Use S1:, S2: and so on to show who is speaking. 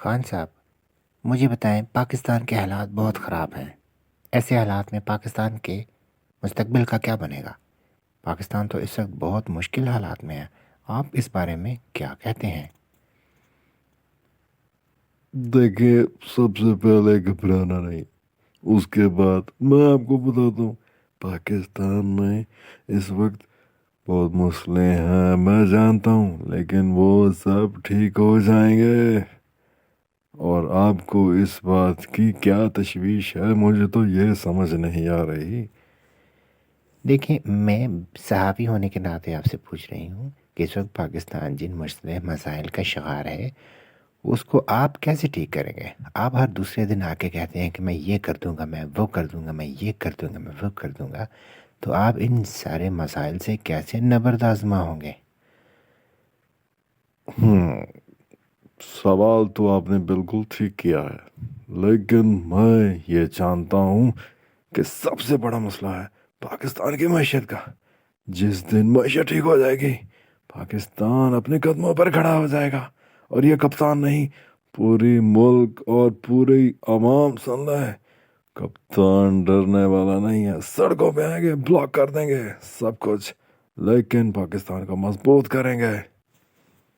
S1: خان صاحب، مجھے بتائیں، پاکستان کے حالات بہت خراب ہیں۔ ایسے حالات میں پاکستان کے مستقبل کا کیا بنے گا؟ پاکستان تو اس وقت بہت مشکل حالات میں ہے۔ آپ اس بارے میں کیا کہتے ہیں؟
S2: دیکھیں، سب سے پہلے گھبرانا نہیں، اس کے بعد میں آپ کو بتاتا ہوں پاکستان میں اس وقت بہت مسئلے ہیں، میں جانتا ہوں، لیکن وہ سب ٹھیک ہو جائیں گے۔ اور آپ کو اس بات کی کیا تشویش ہے؟ مجھے تو یہ سمجھ نہیں آ رہی۔
S1: دیکھیں، میں صحافی ہونے کے ناطے آپ سے پوچھ رہی ہوں کہ اس وقت پاکستان جن مسائل کا شکار ہے اس کو آپ کیسے ٹھیک کریں گے؟ آپ ہر دوسرے دن آ کے کہتے ہیں کہ میں یہ کر دوں گا، میں وہ کر دوں گا، میں یہ کر دوں گا، میں وہ کر دوں گا، تو آپ ان سارے مسائل سے کیسے نبردآزما ہوں گے؟
S2: سوال تو آپ نے بالکل ٹھیک کیا ہے، لیکن میں یہ جانتا ہوں کہ سب سے بڑا مسئلہ ہے پاکستان کی معیشت کا۔ جس دن معیشت ٹھیک ہو جائے گی، پاکستان اپنے قدموں پر کھڑا ہو جائے گا، اور یہ کپتان نہیں، پوری ملک اور پوری عوام سن رہا ہے، کپتان ڈرنے والا نہیں ہے، سڑکوں پہ آئیں گے، بلاک کر دیں گے سب کچھ، لیکن پاکستان کو مضبوط کریں گے۔